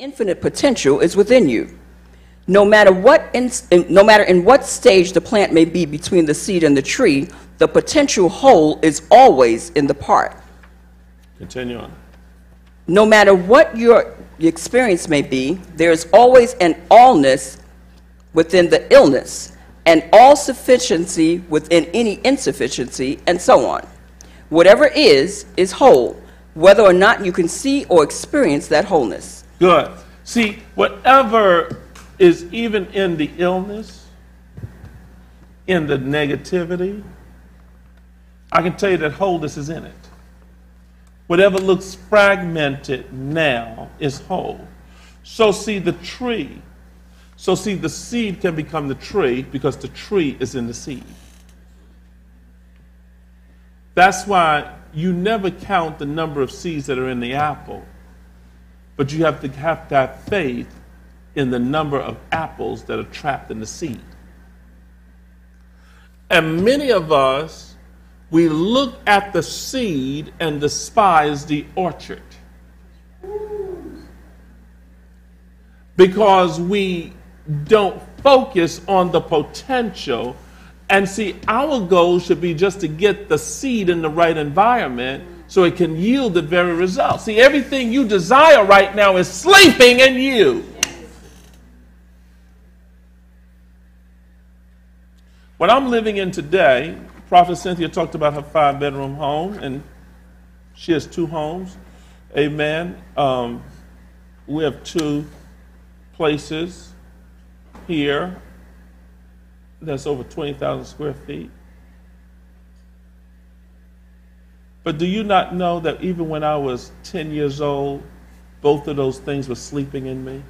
Infinite potential is within you. No matter in what stage the plant may be between the seed and the tree, the potential whole is always in the part. Continue on. No matter what your experience may be, there is always an allness within the illness, and all sufficiency within any insufficiency, and so on. Whatever is whole, whether or not you can see or experience that wholeness. Good. See, whatever is even in the illness, in the negativity, I can tell you that wholeness is in it. Whatever looks fragmented now is whole. So see the tree. So see the seed can become the tree because the tree is in the seed. That's why you never count the number of seeds that are in the apple, but you have to have faith in the number of apples that are trapped in the seed. And many of us, we look at the seed and despise the orchard because we don't focus on the potential. And see, our goal should be just to get the seed in the right environment so it can yield the very result. See, everything you desire right now is sleeping in you. What I'm living in today, Prophet Cynthia talked about her 5-bedroom home, and she has 2 homes. Amen. We have 2 places here that's over 20,000 square feet. But do you not know that even when I was 10 years old, both of those things were sleeping in me?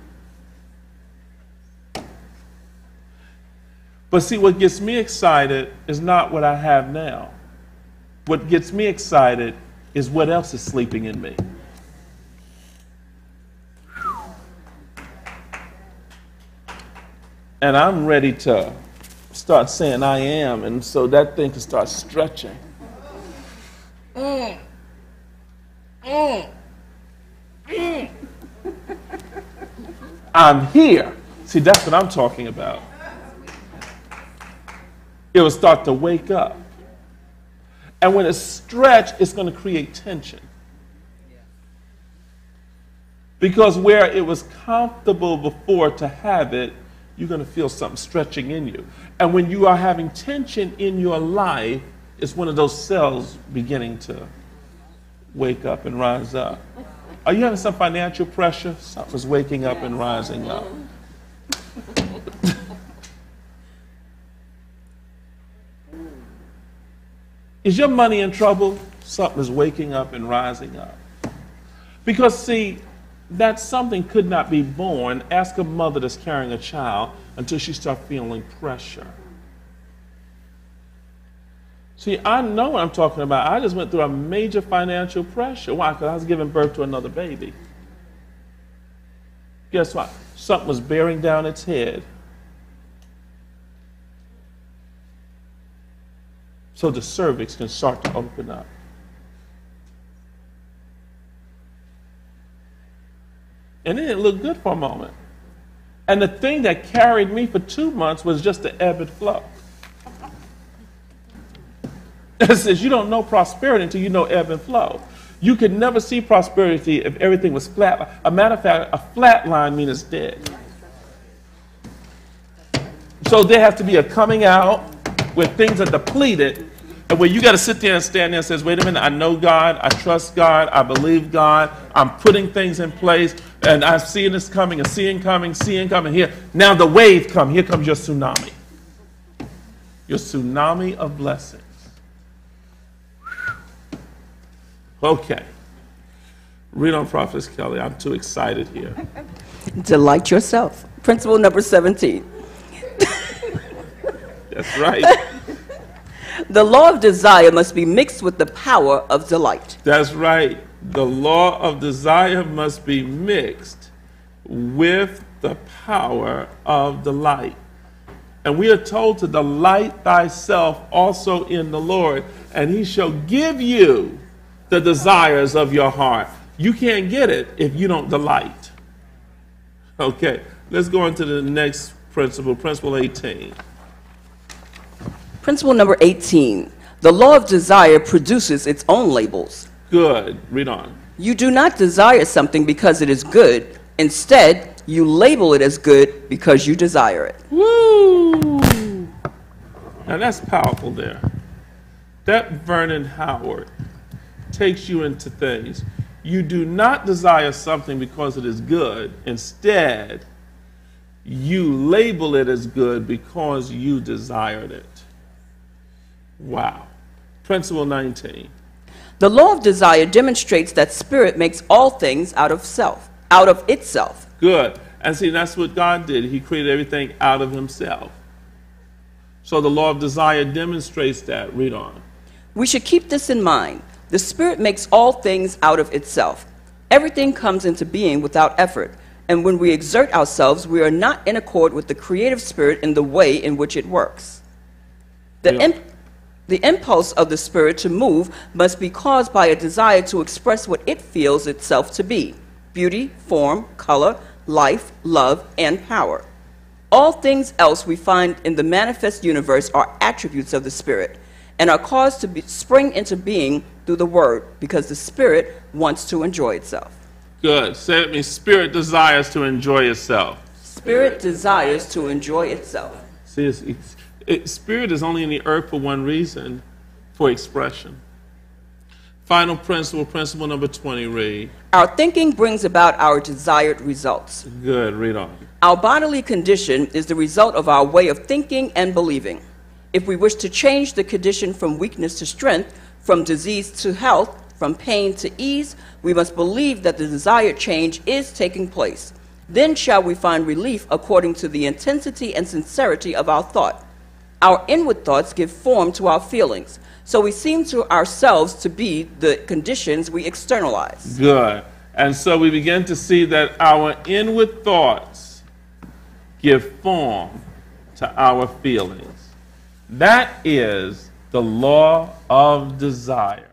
But see, what gets me excited is not what I have now. What gets me excited is what else is sleeping in me. And I'm ready to start saying I am, and so that thing can start stretching. I'm here. See, that's what I'm talking about. It will start to wake up. And when it's stretched, it's going to create tension. Because where it was comfortable before to have it, you're going to feel something stretching in you. And when you are having tension in your life, it's one of those cells beginning to wake up and rise up. Are you having some financial pressure? Something's waking up and rising up. Is your money in trouble? Something is waking up and rising up. Because see, that something could not be born. Ask a mother that's carrying a child until she starts feeling pressure. See, I know what I'm talking about. I just went through a major financial pressure. Why? Because I was giving birth to another baby. Guess what? Something was bearing down its head. So the cervix can start to open up. And it didn't look good for a moment. And the thing that carried me for 2 months was just the ebb and flow. It says you don't know prosperity until you know ebb and flow. You can never see prosperity if everything was flat. A matter of fact, a flat line means it's dead. So there has to be a coming out where things are depleted, and where you got to sit there and stand there and says, wait a minute, I know God, I trust God, I believe God, I'm putting things in place, and I'm seeing this coming, and seeing coming here. Now the wave come. Here comes your tsunami. Your tsunami of blessings. Okay. Read on, Prophetess Kelly. I'm too excited here. Delight yourself. Principle number 17. That's right. The law of desire must be mixed with the power of delight. That's right. The law of desire must be mixed with the power of delight. And we are told to delight thyself also in the Lord, and he shall give you the desires of your heart. You can't get it if you don't delight. Okay, let's go on to the next principle, principle 18. Principle number 18. The law of desire produces its own labels. Good. Read on. You do not desire something because it is good. Instead, you label it as good because you desire it. Woo! Now that's powerful there. That Vernon Howard takes you into things. You do not desire something because it is good. Instead, you label it as good because you desired it. Wow. Principle 19. The law of desire demonstrates that spirit makes all things out of itself. Good. And see, that's what God did. He created everything out of himself. So the law of desire demonstrates that. Read on. We should keep this in mind. The spirit makes all things out of itself. Everything comes into being without effort, and when we exert ourselves, we are not in accord with the creative spirit in the way in which it works. The impulse of the spirit to move must be caused by a desire to express what it feels itself to be: beauty, form, color, life, love, and power. All things else we find in the manifest universe are attributes of the spirit and are caused to spring into being through the word, because the spirit wants to enjoy itself. Good. Say it with me. Spirit desires to enjoy itself. Spirit desires to enjoy itself. See, spirit is only in the earth for one reason: for expression. Final principle, principle number 20, read. Our thinking brings about our desired results. Good, read on. Our bodily condition is the result of our way of thinking and believing. If we wish to change the condition from weakness to strength, from disease to health, from pain to ease, we must believe that the desired change is taking place. Then shall we find relief according to the intensity and sincerity of our thought. Our inward thoughts give form to our feelings, so we seem to ourselves to be the conditions we externalize. Good. And so we begin to see that our inward thoughts give form to our feelings. That is the law of desire.